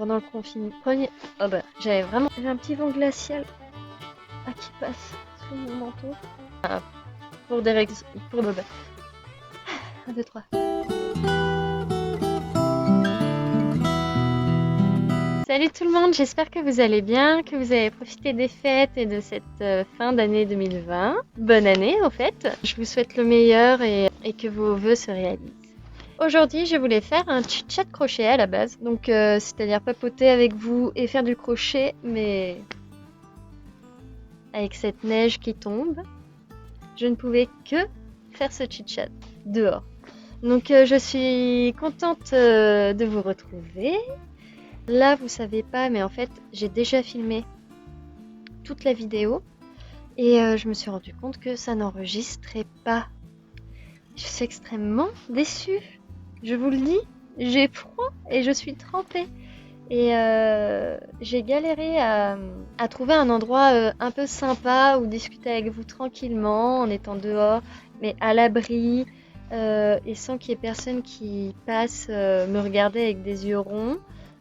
pendant le confinement. Oh bah, j'ai un petit vent glacial qui passe sous mon manteau. Pour des règles, pour bah, 1, 2, 3. Salut tout le monde, j'espère que vous allez bien, que vous avez profité des fêtes et de cette fin d'année 2020. Bonne année au fait, je vous souhaite le meilleur et que vos vœux se réalisent. Aujourd'hui, je voulais faire un chit-chat crochet à la base, donc c'est-à-dire papoter avec vous et faire du crochet, mais avec cette neige qui tombe, je ne pouvais que faire ce chit-chat dehors. Donc je suis contente de vous retrouver. Là, vous savez pas, mais en fait, j'ai déjà filmé toute la vidéo et je me suis rendu compte que ça n'enregistrait pas. Je suis extrêmement déçue. Je vous le dis, j'ai froid et je suis trempée. Et j'ai galéré à trouver un endroit un peu sympa où discuter avec vous tranquillement en étant dehors, mais à l'abri et sans qu'il y ait personne qui passe me regarder avec des yeux ronds.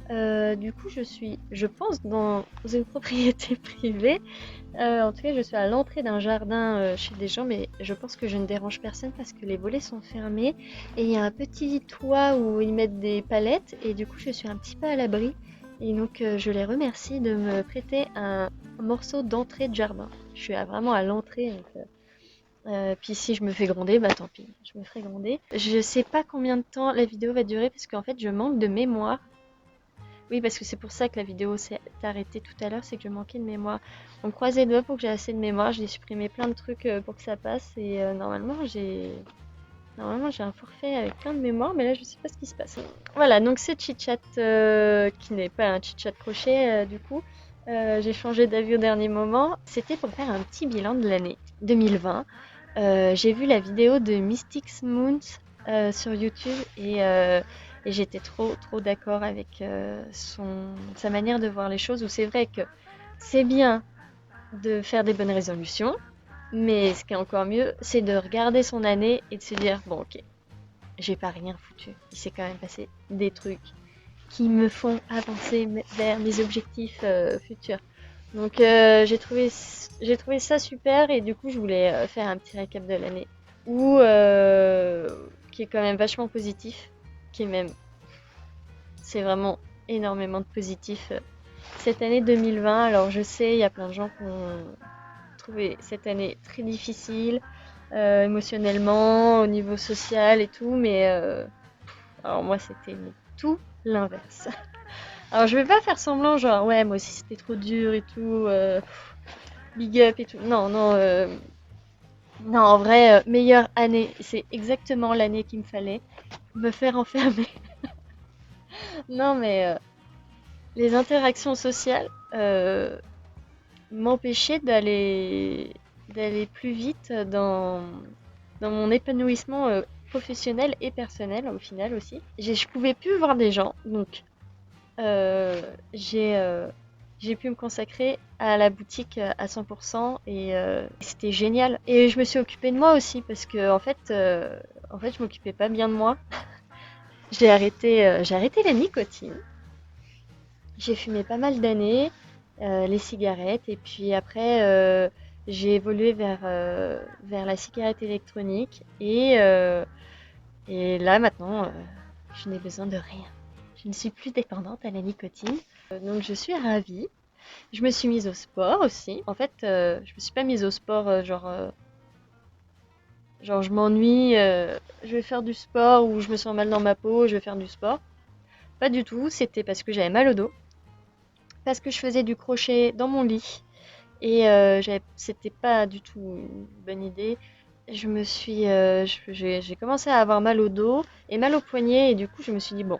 Du coup, je pense, dans une propriété privée. En tout cas, je suis à l'entrée d'un jardin chez des gens, mais je pense que je ne dérange personne parce que les volets sont fermés et il y a un petit toit où ils mettent des palettes et du coup, je suis un petit peu à l'abri. Et donc, je les remercie de me prêter un morceau d'entrée de jardin. Je suis vraiment à l'entrée, donc, puis si je me fais gronder, bah tant pis, je me ferai gronder. Je sais pas combien de temps la vidéo va durer parce qu'en fait, je manque de mémoire. Oui, parce que c'est pour ça que la vidéo s'est arrêtée tout à l'heure, c'est que je manquais de mémoire. On croise les doigts pour que j'ai assez de mémoire. J'ai supprimé plein de trucs pour que ça passe et normalement j'ai un forfait avec plein de mémoire, mais là je sais pas ce qui se passe. Voilà, donc ce chit-chat qui n'est pas un chit-chat crochet du coup. J'ai changé d'avis au dernier moment. C'était pour faire un petit bilan de l'année 2020. J'ai vu la vidéo de Mystics Moons sur YouTube et j'étais trop d'accord avec sa manière de voir les choses, où c'est vrai que c'est bien de faire des bonnes résolutions, mais ce qui est encore mieux, c'est de regarder son année et de se dire, bon ok, j'ai pas rien foutu, il s'est quand même passé des trucs qui me font avancer vers mes objectifs futurs. Donc j'ai trouvé ça super et du coup je voulais faire un petit récap de l'année qui est quand même vachement positif, qui est même c'est vraiment énormément de positif cette année 2020. Alors je sais, il y a plein de gens qui ont trouvé cette année très difficile émotionnellement, au niveau social et tout, mais alors moi c'était tout l'inverse. Alors je vais pas faire semblant genre ouais moi aussi c'était trop dur et tout, big up et tout. Non non non en vrai meilleure année, c'est exactement l'année qu'il me fallait. Me faire enfermer. Non mais les interactions sociales m'empêchaient d'aller plus vite dans mon épanouissement professionnel et personnel au final aussi. Je pouvais plus voir des gens, donc euh, j'ai euh, j'ai pu me consacrer à la boutique à 100% et c'était génial. Et je me suis occupée de moi aussi parce que en fait je m'occupais pas bien de moi. J'ai arrêté la nicotine. J'ai fumé pas mal d'années, les cigarettes et puis après j'ai évolué vers la cigarette électronique et là maintenant je n'ai besoin de rien. Je ne suis plus dépendante à la nicotine, donc je suis ravie. Je me suis mise au sport aussi. En fait, je me suis pas mise au sport genre je m'ennuie, je vais faire du sport ou je me sens mal dans ma peau, je vais faire du sport. Pas du tout, c'était parce que j'avais mal au dos, parce que je faisais du crochet dans mon lit et c'était pas du tout une bonne idée. J'ai commencé à avoir mal au dos et mal au poignet et du coup je me suis dit bon,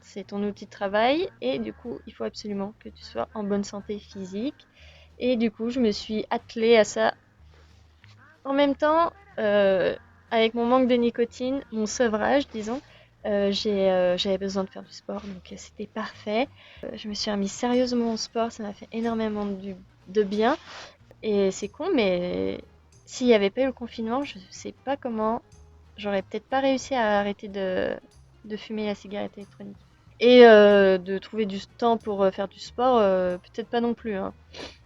c'est ton outil de travail et du coup il faut absolument que tu sois en bonne santé physique. Et du coup je me suis attelée à ça. En même temps, avec mon manque de nicotine, mon sevrage disons, j'avais besoin de faire du sport donc c'était parfait. Je me suis remise sérieusement au sport, ça m'a fait énormément de bien. Et c'est con, mais s'il n'y avait pas eu le confinement, je sais pas comment, j'aurais peut-être pas réussi à arrêter de fumer la cigarette électronique. Et de trouver du temps pour faire du sport, peut-être pas non plus, hein.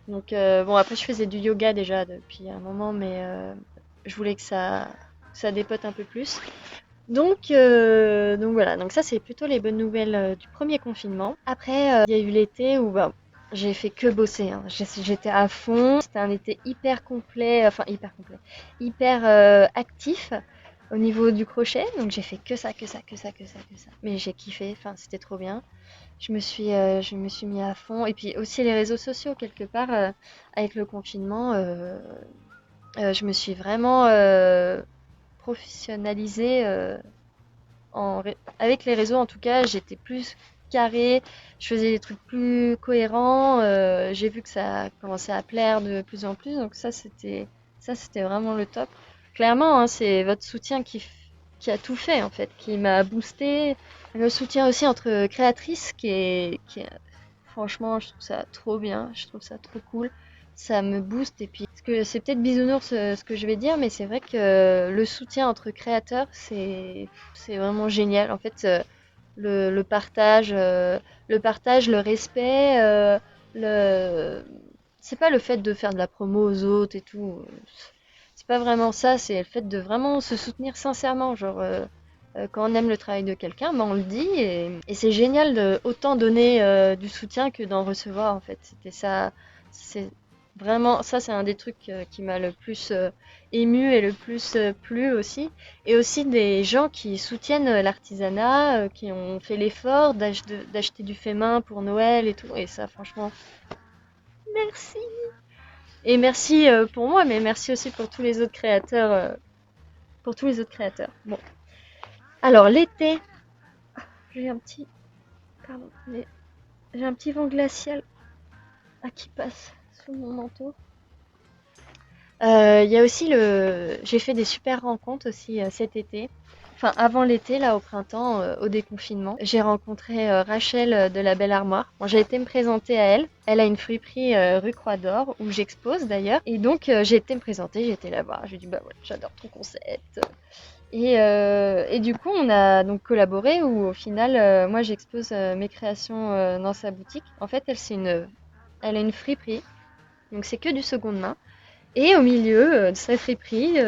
Donc bon, après je faisais du yoga déjà depuis un moment, mais je voulais que ça dépote un peu plus. Donc voilà, donc ça c'est plutôt les bonnes nouvelles du premier confinement. Après, il y a eu l'été où bah, j'ai fait que bosser, hein. J'étais à fond. C'était un été hyper complet, enfin hyper complet, hyper actif au niveau du crochet. Donc j'ai fait que ça, que ça, que ça, que ça, que ça. Mais j'ai kiffé, enfin c'était trop bien. Je me suis mis à fond. Et puis aussi les réseaux sociaux quelque part avec le confinement. Je me suis vraiment professionnalisée avec les réseaux. En tout cas, j'étais plus carrée, je faisais des trucs plus cohérents. J'ai vu que ça commençait à plaire de plus en plus, donc ça c'était vraiment le top. Clairement, hein, c'est votre soutien qui a tout fait en fait, qui m'a boosté. Le soutien aussi entre créatrices franchement, je trouve ça trop bien, je trouve ça trop cool. Ça me booste et puis parce que c'est peut-être bisounours ce que je vais dire, mais c'est vrai que le soutien entre créateurs, c'est vraiment génial. En fait, le partage, le respect, le c'est pas le fait de faire de la promo aux autres et tout. C'est pas vraiment ça, c'est le fait de vraiment se soutenir sincèrement. Genre, quand on aime le travail de quelqu'un, ben on le dit et c'est génial de autant donner du soutien que d'en recevoir en fait. C'était ça, c'est vraiment ça, c'est un des trucs qui m'a le plus ému et le plus plu aussi. Et aussi des gens qui soutiennent l'artisanat, qui ont fait l'effort d'acheter du fait main pour Noël et tout. Et ça, franchement, merci. Et merci pour moi, mais merci aussi pour tous les autres créateurs. Pour tous les autres créateurs. Bon. Alors, l'été, j'ai un petit. Pardon, mais j'ai un petit vent glacial qui passe sous mon manteau. Il y a aussi le. J'ai fait des super rencontres aussi cet été. Enfin, avant l'été, là, au printemps, au déconfinement, j'ai rencontré Rachel de la Belle Armoire. Bon, j'ai été me présenter à elle. Elle a une friperie rue Croix d'Or, où j'expose d'ailleurs. Et donc, j'ai été me présenter, j'ai été la voir. J'ai dit, bah voilà, j'adore ton concept. Et du coup, on a donc collaboré où au final, moi j'expose mes créations dans sa boutique. En fait, elle a une friperie, donc c'est que du seconde main. Et au milieu de sa friperie,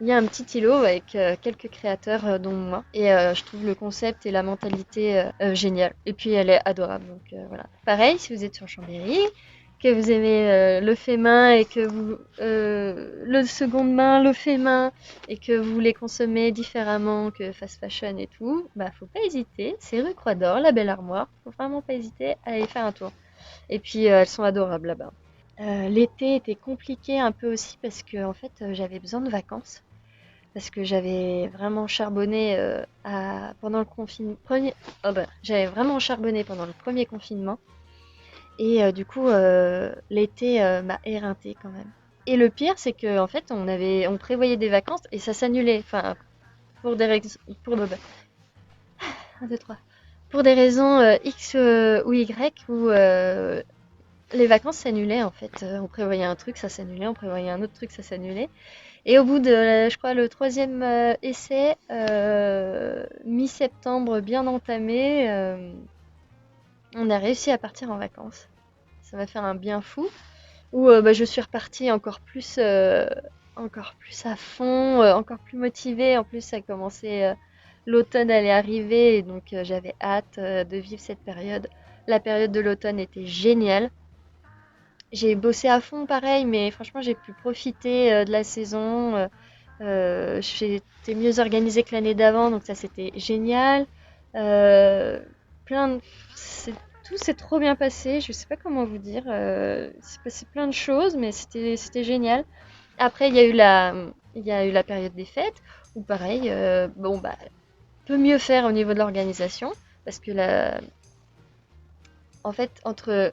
il y a un petit îlot avec quelques créateurs dont moi. Et je trouve le concept et la mentalité génial. Et puis elle est adorable. Donc voilà. Pareil, si vous êtes sur Chambéry, que vous aimez le fait main et que vous le seconde main, le fait main et que vous voulez consommer différemment que fast fashion et tout, bah faut pas hésiter. C'est rue Croix d'Or, la Belle Armoire. Faut vraiment pas hésiter à aller faire un tour. Et puis elles sont adorables là-bas. L'été était compliqué un peu aussi parce que en fait j'avais besoin de vacances parce que j'avais vraiment charbonné pendant le confinement. Oh bah, j'avais vraiment charbonné pendant le premier confinement et du coup l'été m'a éreinté quand même. Et le pire c'est que en fait on prévoyait des vacances et ça s'annulait. Enfin pour des raisons pour bah, 1, 2, 3. Pour des raisons X ou Y où les vacances s'annulaient en fait. On prévoyait un truc, ça s'annulait. On prévoyait un autre truc, ça s'annulait. Et au bout de, je crois, le troisième essai, mi-septembre bien entamé, on a réussi à partir en vacances. Ça m'a fait un bien fou. Où bah, je suis repartie encore plus à fond, encore plus motivée. En plus, ça commençait, l'automne allait arriver, et donc j'avais hâte de vivre cette période. La période de l'automne était géniale. J'ai bossé à fond pareil, mais franchement, j'ai pu profiter de la saison. J'étais mieux organisée que l'année d'avant, donc ça c'était génial. Euh, plein de... Tout s'est trop bien passé, je sais pas comment vous dire. Il s'est passé plein de choses, mais c'était génial. Après, il y a eu la période des fêtes, où pareil, bon bah, peut mieux faire au niveau de l'organisation, parce que en fait, entre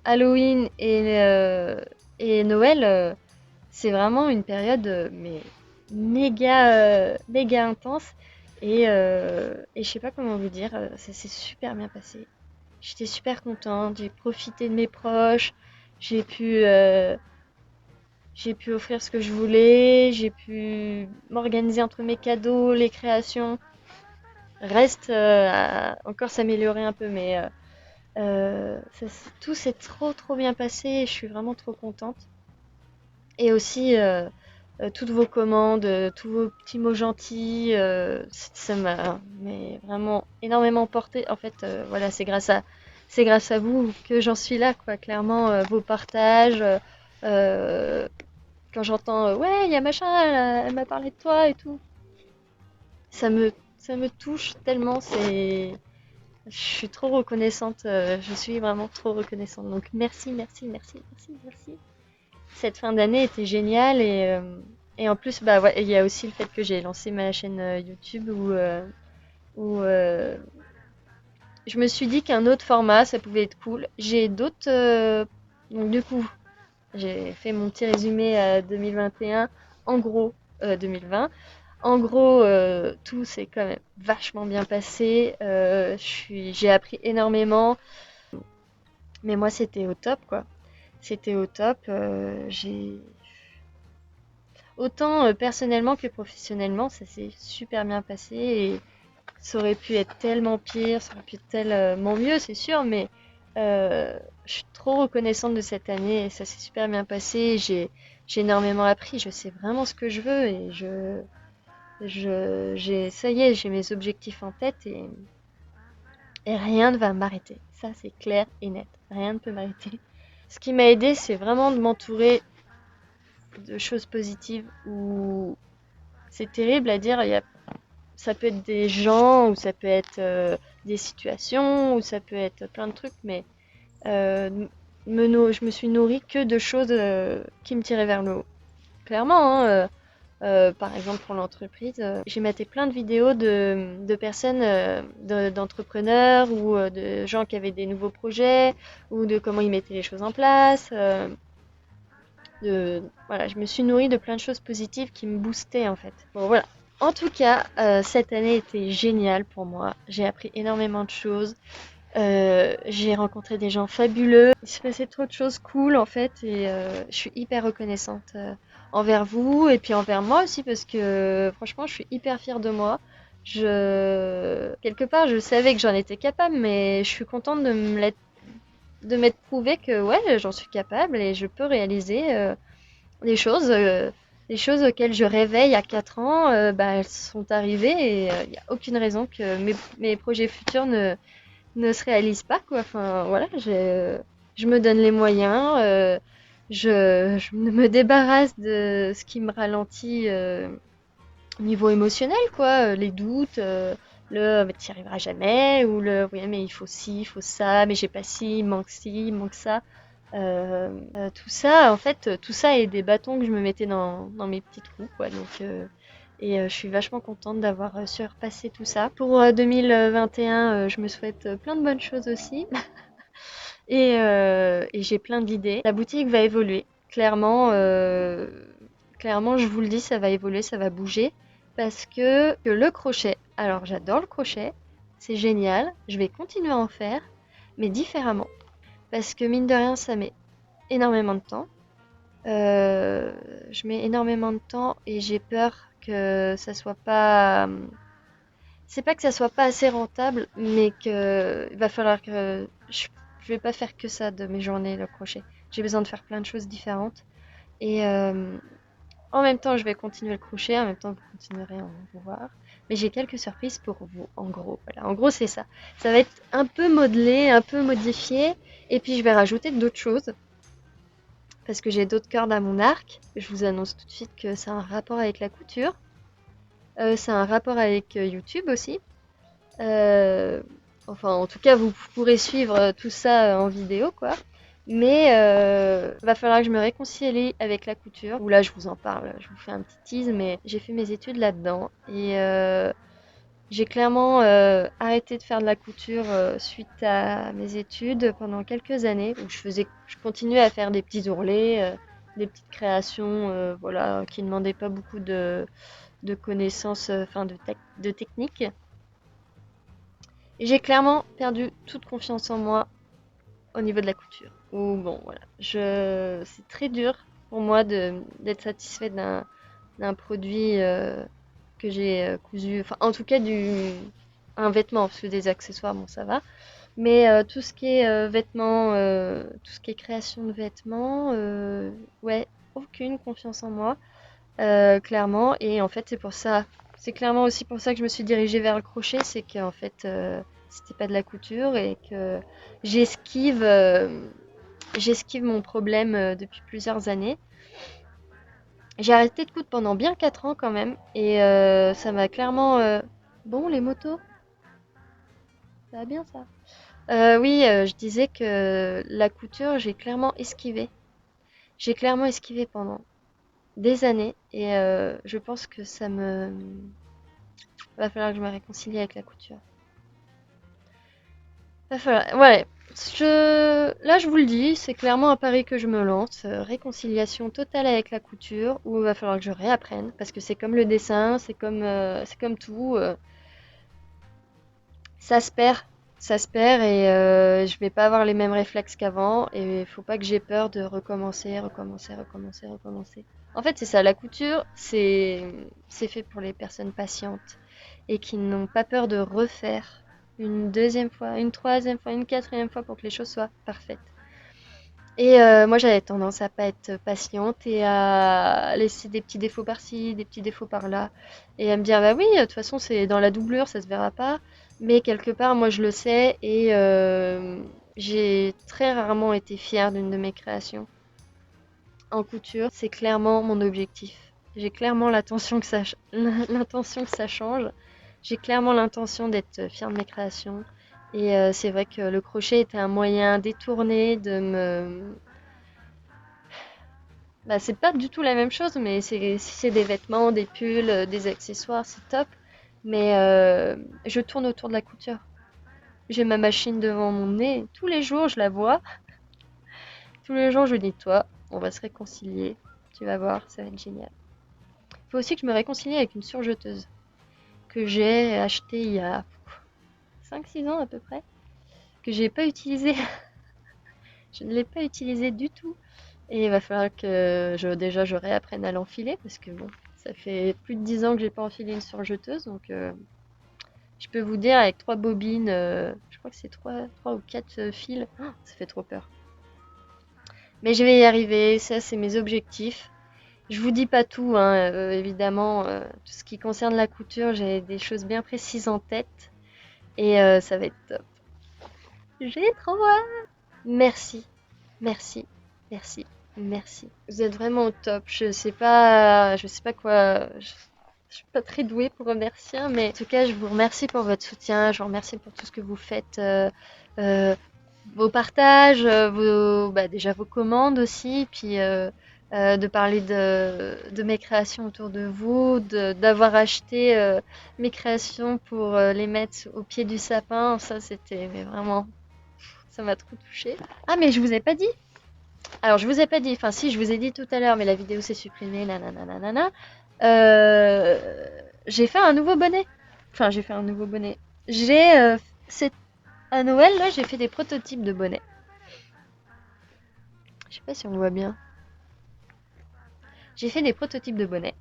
Halloween et Noël, c'est vraiment une période mais méga intense et je sais pas comment vous dire, ça s'est super bien passé. J'étais super contente, j'ai profité de mes proches, j'ai pu euh, j'ai pu offrir ce que je voulais, j'ai pu m'organiser entre mes cadeaux, les créations. reste à encore s'améliorer un peu, mais tout s'est trop bien passé et je suis vraiment trop contente. Et aussi, toutes vos commandes, tous vos petits mots gentils, ça m'a mais vraiment énormément porté. En fait, voilà, c'est grâce à vous que j'en suis là, quoi. Clairement, vos partages, euh, quand j'entends, ouais, il y a machin, elle m'a parlé de toi et tout, ça me touche tellement. Je suis trop reconnaissante. Je suis vraiment trop reconnaissante. Donc merci. Cette fin d'année était géniale et en plus, bah ouais, il y a aussi le fait que j'ai lancé ma chaîne YouTube où je me suis dit qu'un autre format, ça pouvait être cool. J'ai d'autres, donc du coup, j'ai fait mon petit résumé à 2021, en gros 2020. En gros, tout s'est quand même vachement bien passé. J'ai appris énormément, mais moi c'était au top quoi. C'était au top. Autant personnellement que professionnellement, ça s'est super bien passé et ça aurait pu être tellement pire, ça aurait pu être tellement mieux, c'est sûr, mais je suis trop reconnaissante de cette année et ça s'est super bien passé. J'ai énormément appris, je sais vraiment ce que je veux et ça y est, j'ai mes objectifs en tête et rien ne va m'arrêter. Ça, c'est clair et net. Rien ne peut m'arrêter. Ce qui m'a aidé, c'est vraiment de m'entourer de choses positives ou c'est terrible à dire, ça peut être des gens ou ça peut être des situations ou ça peut être plein de trucs, mais euh, je me suis nourrie que de choses qui me tiraient vers le haut. Clairement, hein, par exemple pour l'entreprise, j'ai maté plein de vidéos de personnes, d'entrepreneurs ou de gens qui avaient des nouveaux projets ou de comment ils mettaient les choses en place. Voilà, je me suis nourrie de plein de choses positives qui me boostaient en fait. Bon voilà. En tout cas, cette année était géniale pour moi. J'ai appris énormément de choses. J'ai rencontré des gens fabuleux. Il s'est passé trop de choses cool en fait et je suis hyper reconnaissante envers vous et puis envers moi aussi parce que franchement je suis hyper fière de moi. Quelque part je savais que j'en étais capable mais je suis contente de m'être prouvé que ouais j'en suis capable et je peux réaliser les choses, les choses auxquelles je rêvais il y a 4 ans, bah, elles sont arrivées et il n'y a aucune raison que mes projets futurs ne se réalisent pas, quoi. Enfin, voilà, je me donne les moyens, je me débarrasse de ce qui me ralentit au niveau émotionnel, quoi. Les doutes, mais tu n'y arriveras jamais, ou oui, mais il faut ci, il faut ça, mais j'ai pas ci, il manque ça. Tout ça, en fait, tout ça est des bâtons que je me mettais dans mes petits trous, quoi. Donc, je suis vachement contente d'avoir surpassé tout ça. Pour 2021, je me souhaite plein de bonnes choses aussi. Et j'ai plein d'idées. La boutique va évoluer. Clairement, je vous le dis, ça va évoluer, ça va bouger. Parce que le crochet, alors j'adore le crochet, c'est génial, je vais continuer à en faire, mais différemment. Parce que mine de rien, ça met énormément de temps. Euh, je mets énormément de temps et j'ai peur que ça soit pas. C'est pas que ça soit pas assez rentable, mais que il va falloir que je vais pas faire que ça de mes journées le crochet. J'ai besoin de faire plein de choses différentes et en même temps je vais continuer le crochet, en même temps vous continuerez à en voir. Mais j'ai quelques surprises pour vous, en gros. Voilà, en gros c'est ça. Ça va être un peu modelé, un peu modifié, et puis je vais rajouter d'autres choses parce que j'ai d'autres cordes à mon arc. Je vous annonce tout de suite que ça a un rapport avec la couture. Ça a un rapport avec YouTube aussi. Euh, enfin, en tout cas, vous pourrez suivre tout ça en vidéo, quoi. Mais va falloir que je me réconcilie avec la couture. Ou là, je vous en parle, je vous fais un petit tease, mais j'ai fait mes études là-dedans. Et j'ai clairement arrêté de faire de la couture suite à mes études pendant quelques années où je continuais à faire des petits ourlets, des petites créations, voilà, qui ne demandaient pas beaucoup de connaissances, enfin de technique. Et j'ai clairement perdu toute confiance en moi au niveau de la couture. Ou bon, voilà, c'est très dur pour moi d'être satisfaite d'un produit que j'ai cousu, enfin en tout cas un vêtement, parce que des accessoires, bon, ça va. Mais tout ce qui est vêtements, tout ce qui est création de vêtements, ouais, aucune confiance en moi, clairement. Et en fait, c'est clairement aussi pour ça que je me suis dirigée vers le crochet, c'est qu'en fait, c'était pas de la couture et que j'esquive, euh, j'esquive mon problème depuis plusieurs années. J'ai arrêté de coudre pendant bien 4 ans quand même, et ça m'a clairement... Bon, les motos, ça va bien ça. Oui, je disais que la couture, j'ai clairement esquivé. J'ai clairement esquivé pendant des années, et je pense que ça me... Va falloir que je me réconcilie avec la couture. Va falloir... Ouais, là je vous le dis, c'est clairement un pari que je me lance. Réconciliation totale avec la couture, où il va falloir que je réapprenne, parce que c'est comme le dessin, c'est comme tout. Ça se perd, ça se perd et je vais pas avoir les mêmes réflexes qu'avant et il faut pas que j'ai peur de recommencer, recommencer, recommencer, recommencer. En fait, c'est ça, la couture, c'est fait pour les personnes patientes et qui n'ont pas peur de refaire une deuxième fois, une troisième fois, une quatrième fois pour que les choses soient parfaites. Et moi, j'avais tendance à pas être patiente et à laisser des petits défauts par-ci, des petits défauts par-là. Et à me dire, bah oui, de toute façon, c'est dans la doublure, ça se verra pas. Mais quelque part, moi, je le sais et j'ai très rarement été fière d'une de mes créations. En couture, c'est clairement mon objectif. J'ai clairement l'intention que ça change. J'ai clairement l'intention d'être fière de mes créations. Et c'est vrai que le crochet était un moyen détourné de me bah, c'est pas du tout la même chose, mais si c'est des vêtements, des pulls, des accessoires, c'est top. Mais je tourne autour de la couture. J'ai ma machine devant mon nez. Tous les jours, je la vois. Tous les jours, je dis, toi, on va se réconcilier. Tu vas voir, ça va être génial. Il faut aussi que je me réconcilie avec une surjeteuse que j'ai achetée il y a 5-6 ans à peu près, que j'ai pas utilisée. Je ne l'ai pas utilisée du tout. Et il va falloir que déjà je réapprenne à l'enfiler parce que bon, ça fait plus de 10 ans que j'ai pas enfilé une surjeteuse, donc je peux vous dire avec 3 bobines, je crois que c'est trois ou 4 fils, oh, ça fait trop peur. Mais je vais y arriver, ça c'est mes objectifs. Je vous dis pas tout, hein, évidemment, tout ce qui concerne la couture, j'ai des choses bien précises en tête et ça va être top. J'ai trop hâte. Merci, merci, merci, merci. Vous êtes vraiment au top. Je sais pas quoi. Je suis pas très douée pour remercier, mais en tout cas, je vous remercie pour votre soutien. Je vous remercie pour tout ce que vous faites, euh, vos partages, déjà vos commandes aussi, puis de parler de mes créations autour de vous, d'avoir acheté mes créations pour les mettre au pied du sapin. Ça, c'était mais vraiment, ça m'a trop touchée. Ah, mais je vous ai pas dit. Alors, je vous ai pas dit, enfin si, je vous ai dit tout à l'heure, mais la vidéo s'est supprimée, nanana, nanana. J'ai fait un nouveau bonnet. Enfin, j'ai fait un nouveau bonnet. J'ai, c'est à Noël, là, j'ai fait des prototypes de bonnets. Je sais pas si on voit bien. J'ai fait des prototypes de bonnets.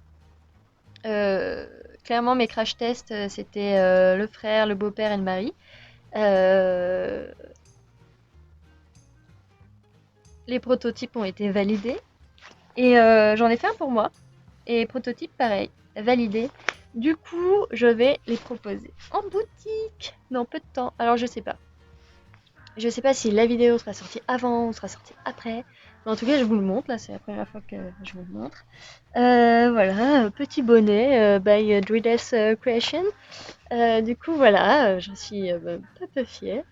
Euh, Clairement, mes crash tests, c'était le frère, le beau-père et le mari. Euh, les prototypes ont été validés. Et j'en ai fait un pour moi. Et prototype, pareil, validé. Du coup, je vais les proposer en boutique dans peu de temps. Alors, je sais pas. Je sais pas si la vidéo sera sortie avant ou sera sortie après. Mais en tout cas, je vous le montre. Là, c'est la première fois que je vous le montre. Voilà, petit bonnet by Drides Creation. Du coup, voilà, j'en suis pas peu fière.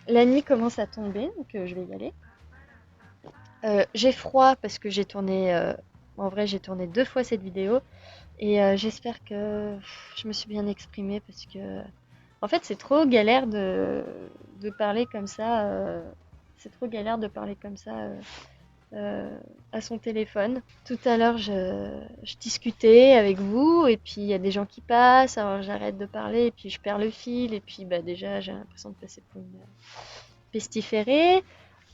La nuit commence à tomber, donc je vais y aller. J'ai froid parce que j'ai tourné. En vrai, j'ai tourné 2 fois cette vidéo. Et j'espère que je me suis bien exprimée parce que, en fait, c'est trop galère de parler comme ça. C'est trop galère de parler comme ça à son téléphone. Tout à l'heure, je discutais avec vous et puis il y a des gens qui passent. Alors j'arrête de parler et puis je perds le fil. Et puis bah, déjà, j'ai l'impression de passer pour une pestiférée.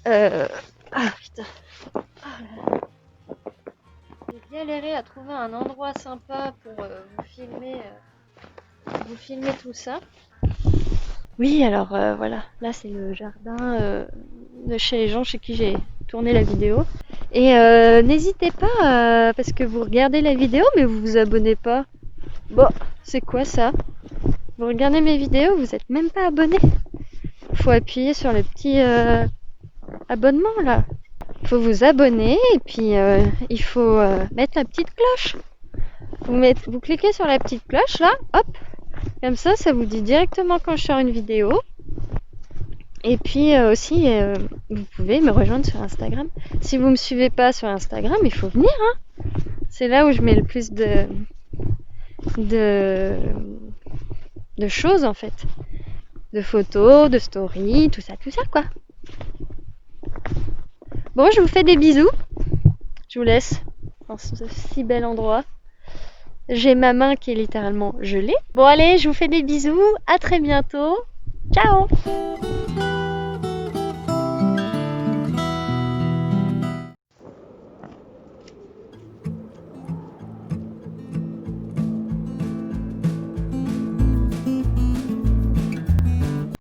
Euh, Ah putain. Ah là là. J'ai galéré à trouver un endroit sympa pour vous filmer tout ça. Oui, alors voilà, là c'est le jardin de chez les gens chez qui j'ai tourné la vidéo. Et n'hésitez pas, parce que vous regardez la vidéo mais vous vous abonnez pas. Bon, c'est quoi ça? Vous regardez mes vidéos, vous êtes même pas abonné. Faut appuyer sur le petit abonnement là. Faut vous abonner et puis il faut mettre la petite cloche. Vous cliquez sur la petite cloche là, hop, comme ça vous dit directement quand je sors une vidéo. Et puis aussi, vous pouvez me rejoindre sur Instagram. Si vous me suivez pas sur Instagram, il faut venir, hein. C'est là où je mets le plus de, de choses en fait. De photos, de stories, tout ça quoi. Bon, je vous fais des bisous. Je vous laisse dans ce si bel endroit. J'ai ma main qui est littéralement gelée. Bon allez, je vous fais des bisous. À très bientôt. Ciao!